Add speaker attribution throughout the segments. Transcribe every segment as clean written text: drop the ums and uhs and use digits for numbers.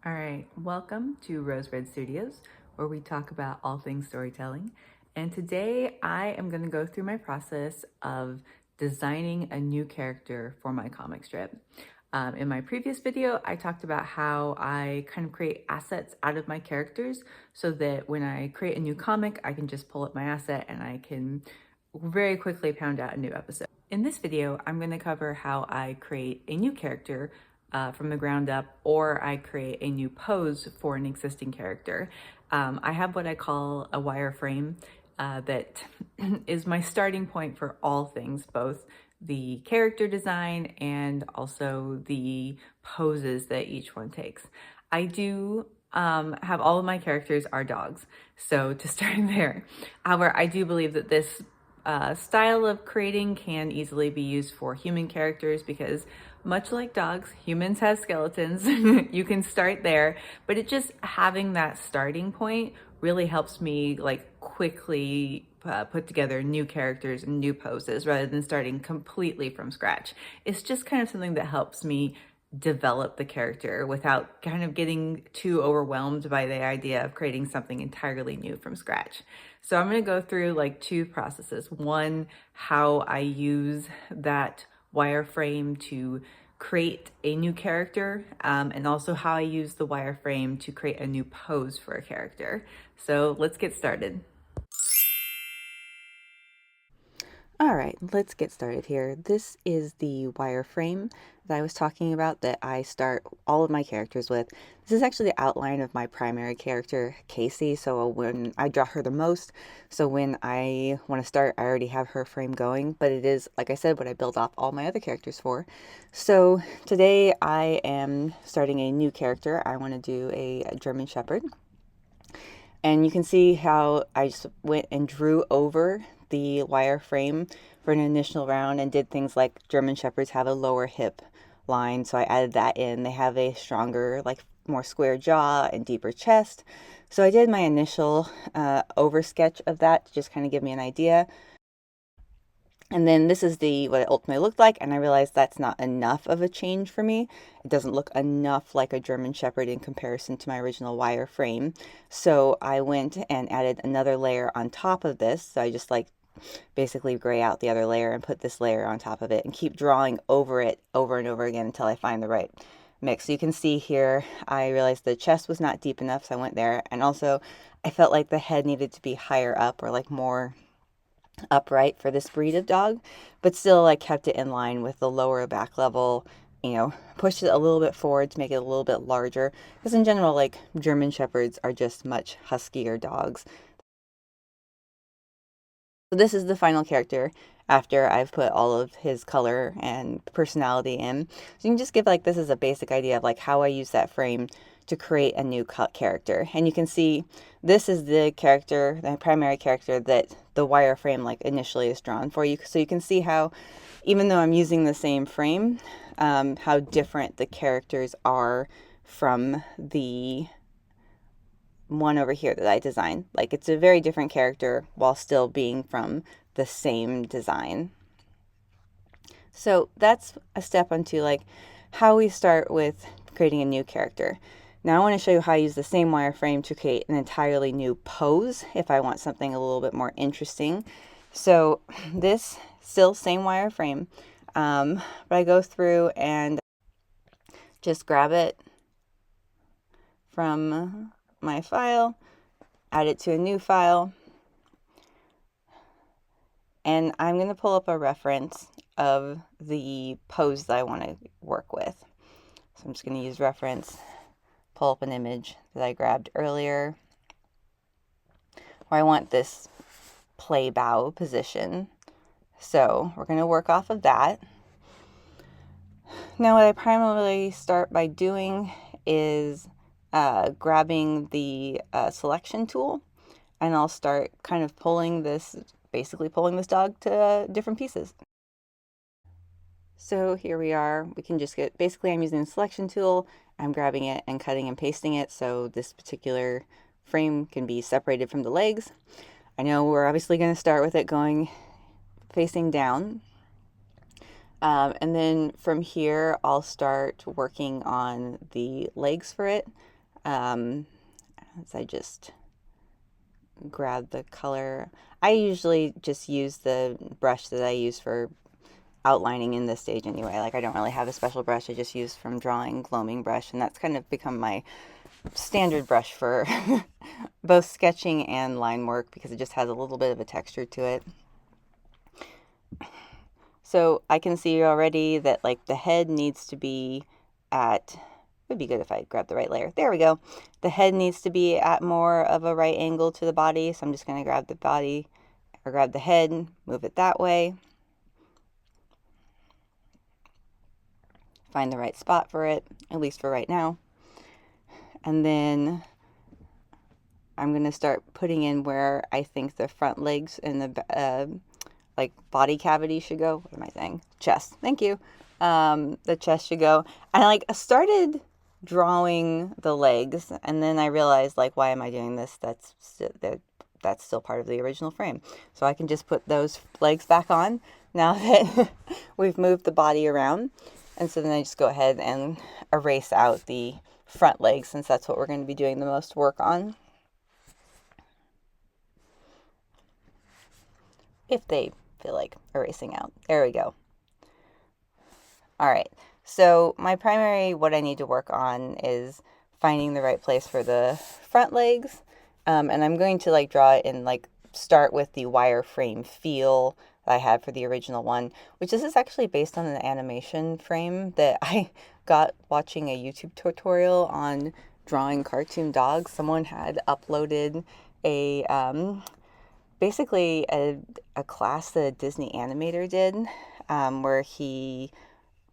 Speaker 1: All right, welcome to Rose Red Studios, where we talk about all things storytelling. And today I am going to go through my process of designing a new character for my comic strip. In my previous video, I talked about how I kind of create assets out of my characters so that when I create a new comic, I can just pull up my asset and I can very quickly pound out a new episode. In this video, I'm going to cover how I create a new character from the ground up, or I create a new pose for an existing character. I have what I call a wireframe that is my starting point for all things, both the character design and also the poses that each one takes. I do have all of my characters are dogs, so to start there. However, I do believe that this style of creating can easily be used for human characters because much like dogs, humans have skeletons. You can start there, but it just having that starting point really helps me like quickly put together new characters and new poses rather than starting completely from scratch. It's just kind of something that helps me develop the character without kind of getting too overwhelmed by the idea of creating something entirely new from scratch. So I'm going to go through like two processes. One, how I use that wireframe to create a new character, and also how I use the wireframe to create a new pose for a character. So let's get started. All right, let's get started here. This is the wireframe that I was talking about that I start all of my characters with. This is actually the outline of my primary character, Casey. So when I draw her the most, so when I want to start, I already have her frame going, but it is, like I said, what I build off all my other characters for. So today I am starting a new character. I want to do a German Shepherd. And you can see how I just went and drew over the wireframe for an initial round and did things like German Shepherds have a lower hip line, so I added that in. They have a stronger, like more square jaw and deeper chest. So I did my initial over sketch of that to just kind of give me an idea. And then this is what it ultimately looked like, and I realized that's not enough of a change for me. It doesn't look enough like a German Shepherd in comparison to my original wireframe. So I went and added another layer on top of this. So I just like basically gray out the other layer and put this layer on top of it and keep drawing over it over and over again until I find the right mix. So you can see here, I realized the chest was not deep enough, so I went there. And also I felt like the head needed to be higher up, or like more upright for this breed of dog, but still I kept it in line with the lower back level, pushed it a little bit forward to make it a little bit larger, because in general, like, German Shepherds are just much huskier dogs. So this is the final character after I've put all of his color and personality in. So you can just give like this is a basic idea of like how I use that frame to create a new character. And you can see this is the character, the primary character that the wireframe like initially is drawn for you. So you can see how even though I'm using the same frame, how different the characters are from the one over here that I designed. Like it's a very different character while still being from the same design. So that's a step onto like how we start with creating a new character. Now I want to show you how I use the same wireframe to create an entirely new pose if I want something a little bit more interesting. So this still same wireframe, but I go through and just grab it from my file, add it to a new file, and I'm going to pull up a reference of the pose that I want to work with. So I'm just going to use reference, pull up an image that I grabbed earlier, where I want this play bow position. So we're going to work off of that. Now what I primarily start by doing is grabbing the selection tool, and I'll start kind of basically pulling this dog to different pieces. So here we are. We can just basically I'm using the selection tool, I'm grabbing it and cutting and pasting it so this particular frame can be separated from the legs. I know we're obviously going to start with it going facing down. And then from here, I'll start working on the legs for it.
Speaker 2: As I just grab the color. I usually just use the brush that I use for outlining in this stage anyway. Like I don't really have a special brush. I just use from drawing gloaming brush, and that's kind of become my standard brush for both sketching and line work because it just has a little bit of a texture to it. So I can see already that like the head needs to be at, would be good if I grabbed the right layer. There we go. The head needs to be at more of a right angle to the body. So I'm just going to grab the body or grab the head, move it that way. Find the right spot for it, at least for right now. And then I'm going to start putting in where I think the front legs and the like body cavity should go. What am I saying? Chest. Thank you. The chest should go. And I like started drawing the legs, and then I realized like, why am I doing this? That's still part of the original frame. So I can just put those legs back on now that we've moved the body around. And so then I just go ahead and erase out the front legs since that's what we're going to be doing the most work on. If they feel like erasing out. There we go. All right. So my primary, what I need to work on is finding the right place for the front legs. And I'm going to like draw it in like start with the wireframe feel that I had for the original one, which this is actually based on an animation frame that I got watching a YouTube tutorial on drawing cartoon dogs. Someone had uploaded a basically a class that a Disney animator did, where he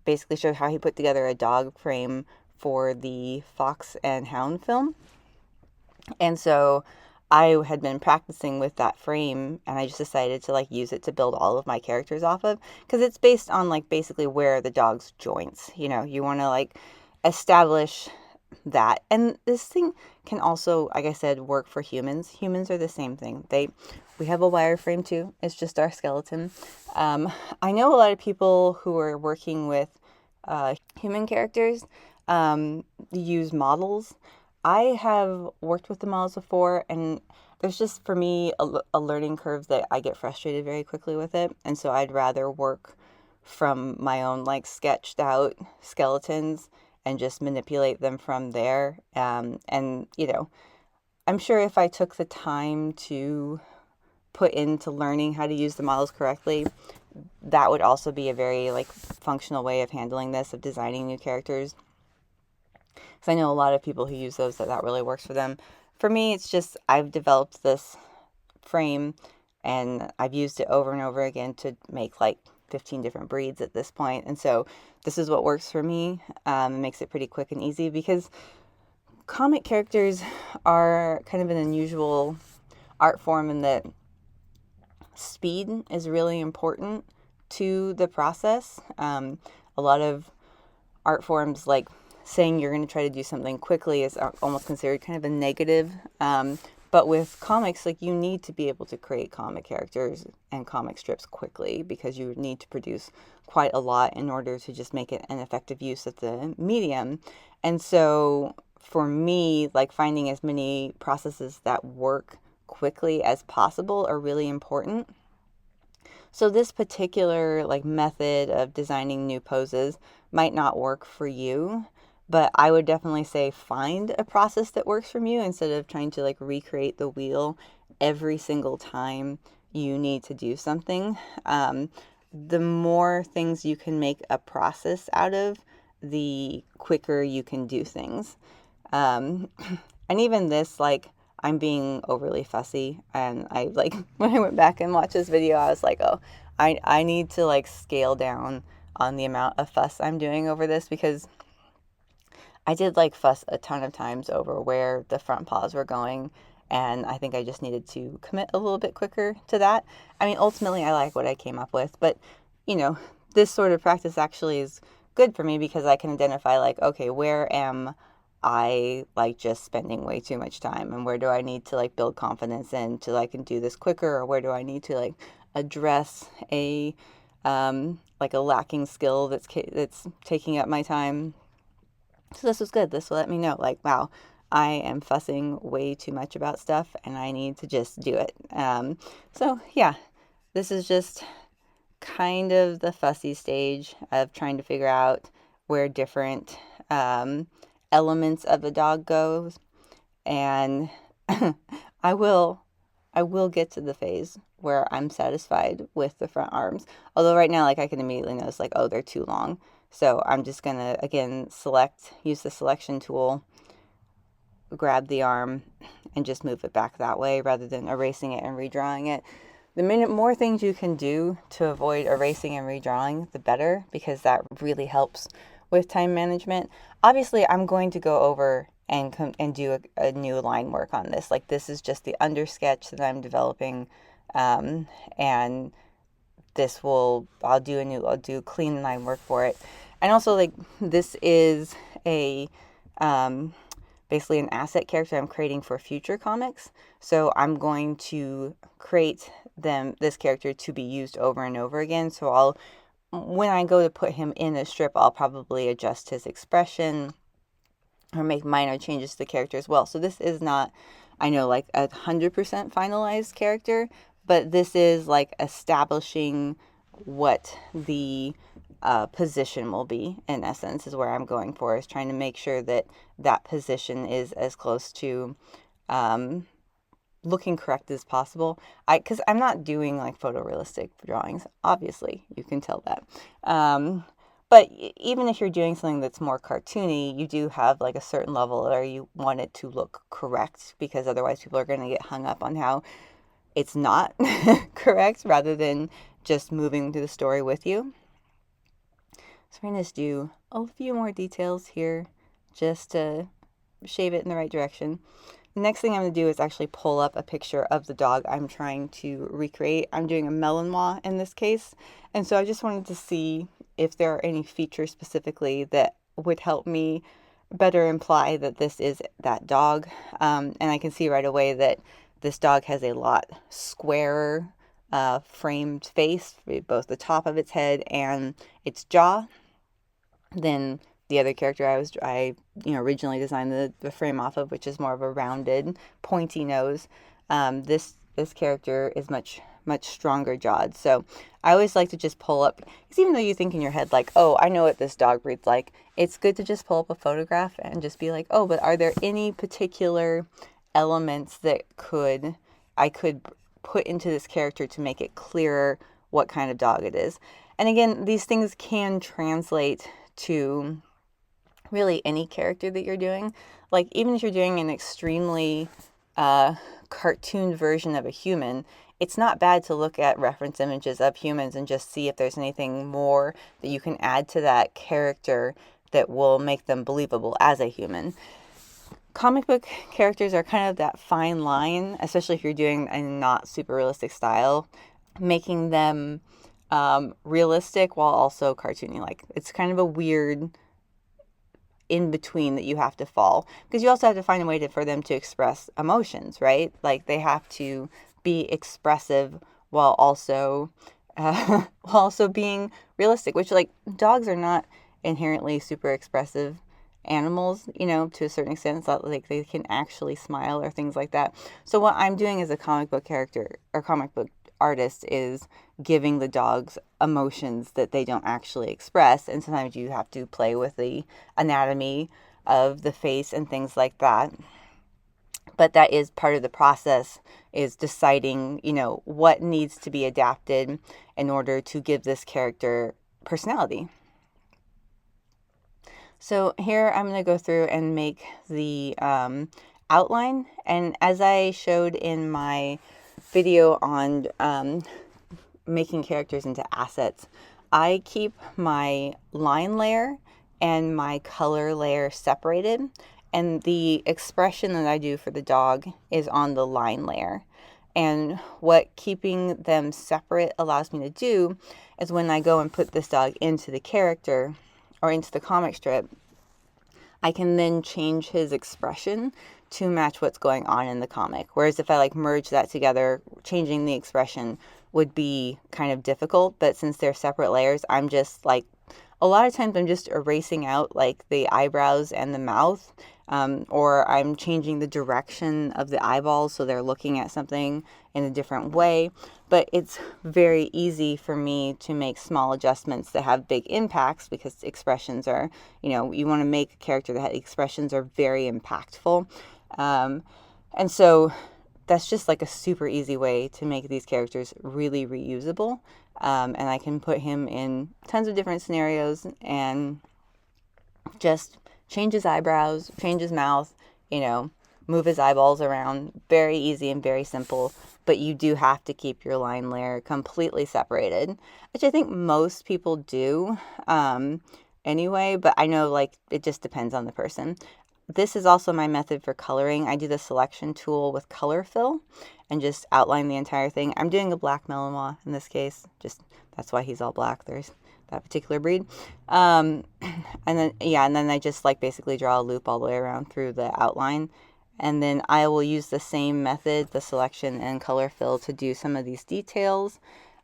Speaker 2: basically showed how he put together a dog frame for the Fox and Hound film. And so I had been practicing with that frame, and I just decided to like use it to build all of my characters off of, because it's based on like basically where the dog's joints, you know, you want to like establish that. And this thing can also, like I said, work for humans. Humans are the same thing. We have a wireframe too. It's just our skeleton. I know a lot of people who are working with human characters use models. I have worked with the models before, and there's just for me a learning curve that I get frustrated very quickly with it. And so I'd rather work from my own like sketched out skeletons and just manipulate them from there. And, you know, I'm sure if I took the time to put into learning how to use the models correctly, that would also be a very like functional way of handling this, of designing new characters. Because I know a lot of people who use those that really works for them. For me, it's just I've developed this frame and I've used it over and over again to make like 15 different breeds at this point. And so this is what works for me. It makes it pretty quick and easy because comic characters are kind of an unusual art form in that speed is really important to the process. A lot of art forms, like saying you're going to try to do something quickly, is almost considered kind of a negative. But with comics, like you need to be able to create comic characters and comic strips quickly because you need to produce quite a lot in order to just make it an effective use of the medium. And so for me, like finding as many processes that work quickly as possible are really important. So this particular like method of designing new poses might not work for you, but I would definitely say find a process that works for you instead of trying to like recreate the wheel every single time you need to do something. The more things you can make a process out of, the quicker you can do things. And even this, like, I'm being overly fussy, and I like when I went back and watched this video, I was like, oh, I need to like scale down on the amount of fuss I'm doing over this, because I did like fuss a ton of times over where the front paws were going, and I think I just needed to commit a little bit quicker to that. I mean, ultimately I like what I came up with, but you know, this sort of practice actually is good for me because I can identify like, okay, where am I like just spending way too much time, and where do I need to like build confidence in to like can do this quicker, or where do I need to like address a like a lacking skill that's taking up my time. So this was good. This will let me know like, wow, I am fussing way too much about stuff and I need to just do it. So yeah, this is just kind of the fussy stage of trying to figure out where different elements of the dog goes. And I will I will get to the phase where I'm satisfied with the front arms. Although right now, like I can immediately notice like, oh, they're too long. So I'm just gonna, again, use the selection tool, grab the arm, and just move it back that way rather than erasing it and redrawing it. The more things you can do to avoid erasing and redrawing, the better, because that really helps with time management. Obviously, I'm going to go over and do a new line work on this. Like, this is just the under sketch that I'm developing, and I'll do clean line work for it. And also, like, this is a basically an asset character I'm creating for future comics. So I'm going to create this character to be used over and over again. So when I go to put him in a strip, I'll probably adjust his expression or make minor changes to the character as well. So this is not, I know, like 100% finalized character, but this is like establishing what the position will be, in essence, is where I'm going for, is trying to make sure that that position is as close to looking correct as possible. Because I'm not doing like photorealistic drawings, obviously, you can tell that. But even if you're doing something that's more cartoony, you do have like a certain level where you want it to look correct, because otherwise people are going to get hung up on how it's not correct rather than just moving to the story with you. So we're going to just do a few more details here just to shave it in the right direction. The next thing I'm going to do is actually pull up a picture of the dog I'm trying to recreate. I'm doing a Malinois in this case. And so I just wanted to see if there are any features specifically that would help me better imply that this is that dog. And I can see right away that this dog has a lot squarer framed face, both the top of its head and its jaw, than the other character I originally designed the frame off of, which is more of a rounded, pointy nose. This character is much stronger jawed. So I always like to just pull up, because even though you think in your head like, oh, I know what this dog breeds like, it's good to just pull up a photograph and just be like, oh, but are there any particular elements that I could put into this character to make it clearer what kind of dog it is. And again, these things can translate to really any character that you're doing. Like, even if you're doing an extremely cartoon version of a human, it's not bad to look at reference images of humans and just see if there's anything more that you can add to that character that will make them believable as a human. Comic book characters are kind of that fine line, especially if you're doing a not super realistic style, making them realistic while also cartoony. Like, it's kind of a weird in between that you have to fall, because you also have to find a way for them to express emotions, right? Like, they have to be expressive while also being realistic, which, like, dogs are not inherently super expressive animals, to a certain extent. It's not like they can actually smile or things like that. So what I'm doing as a comic book character or comic book artist is giving the dogs emotions that they don't actually express, and sometimes you have to play with the anatomy of the face and things like that. But that is part of the process, is deciding, what needs to be adapted in order to give this character personality. So here I'm going to go through and make the outline. And as I showed in my video on making characters into assets, I keep my line layer and my color layer separated. And the expression that I do for the dog is on the line layer. And what keeping them separate allows me to do is, when I go and put this dog into the character or into the comic strip, I can then change his expression to match what's going on in the comic. Whereas if I merge that together, changing the expression would be kind of difficult, but since they're separate layers, I'm just like, a lot of times I'm just erasing out like the eyebrows and the mouth, or I'm changing the direction of the eyeballs so they're looking at something in a different way. But it's very easy for me to make small adjustments that have big impacts because expressions are, you want to make a character that expressions are very impactful. And so that's just like a super easy way to make these characters really reusable. And I can put him in tons of different scenarios and just change his eyebrows, change his mouth, move his eyeballs around. Very easy and very simple. But you do have to keep your line layer completely separated, which I think most people do anyway. But I know like it just depends on the person. This is also my method for coloring. I do the selection tool with color fill and just outline the entire thing. I'm doing a black Malinois in this case. Just that's why he's all black. There's that particular breed. And then I just like basically draw a loop all the way around through the outline. And then I will use the same method, the selection and color fill, to do some of these details.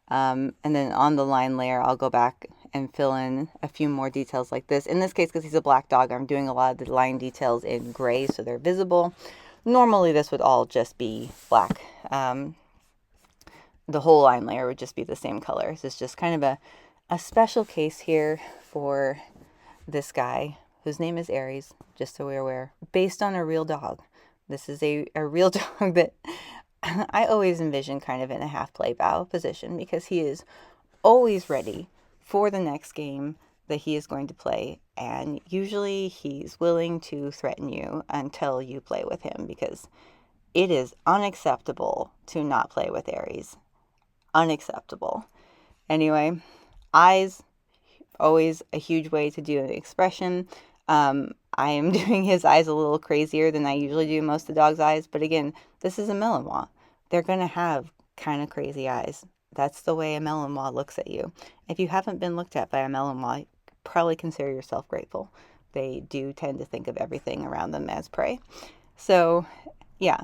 Speaker 2: And then on the line layer, I'll go back and fill in a few more details like this. In this case, because he's a black dog, I'm doing a lot of the line details in gray so they're visible. Normally, this would all just be black. The whole line layer would just be the same color. So it's just kind of a special case here for this guy, whose name is Aries, just so we're aware, based on a real dog. This is a real dog that I always envision kind of in a half play bow position because he is always ready for the next game that he is going to play. And usually he's willing to threaten you until you play with him because it is unacceptable to not play with Aries. Unacceptable. Anyway, eyes, always a huge way to do an expression. I am doing his eyes a little crazier than I usually do most of the dog's eyes. But again, this is a Malinois. They're going to have kind of crazy eyes. That's the way a Malinois looks at you. If you haven't been looked at by a Malinois, probably consider yourself grateful. They do tend to think of everything around them as prey. So, yeah.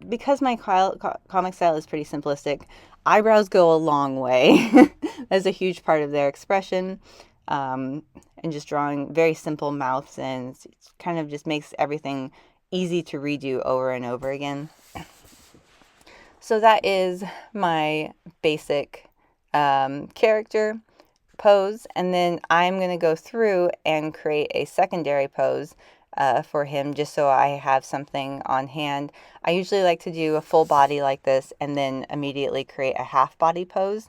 Speaker 2: Because my comic style is pretty simplistic, eyebrows go a long way. That's a huge part of their expression. And just drawing very simple mouths, and it kind of just makes everything easy to redo over and over again. So that is my basic character pose, and then I'm going to go through and create a secondary pose for him just so I have something on hand. I usually like to do a full body like this and then immediately create a half body pose.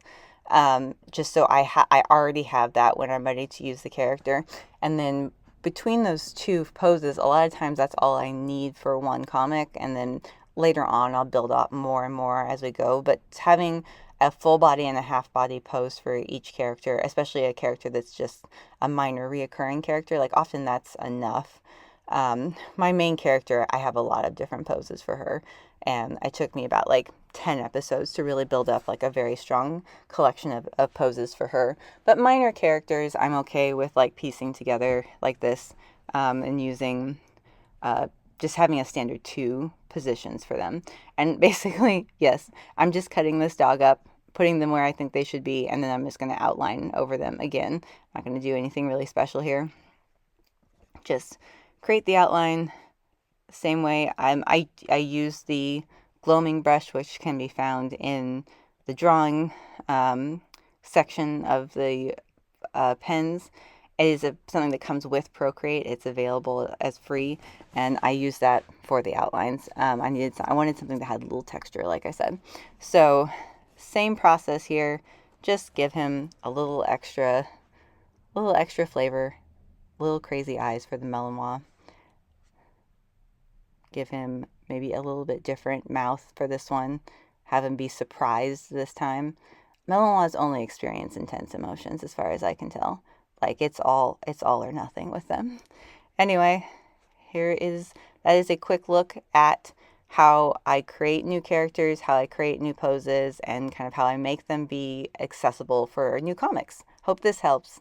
Speaker 2: Just so I already have that when I'm ready to use the character. And then between those two poses, a lot of times that's all I need for one comic. And then later on, I'll build up more and more as we go. But having a full body and a half body pose for each character, especially a character that's just a minor reoccurring character, like often that's enough. My main character, I have a lot of different poses for her. And it took me about like 10 episodes to really build up like a very strong collection of poses for her. But minor characters, I'm okay with like piecing together like this and using, just having a standard 2 positions for them. And basically, yes, I'm just cutting this dog up, putting them where I think they should be, and then I'm just going to outline over them again. I'm not going to do anything really special here. Just create the outline. Same way, I use the gloaming brush, which can be found in the drawing section of the pens. It is something that comes with Procreate. It's available as free, and I use that for the outlines. I wanted something that had a little texture, like I said. So, same process here. Just give him a little extra flavor, little crazy eyes for the Malinois. Give him maybe a little bit different mouth for this one. Have him be surprised this time. Malinois only experience intense emotions as far as I can tell. Like it's all or nothing with them. Anyway, that is a quick look at how I create new characters, how I create new poses, and kind of how I make them be accessible for new comics. Hope this helps.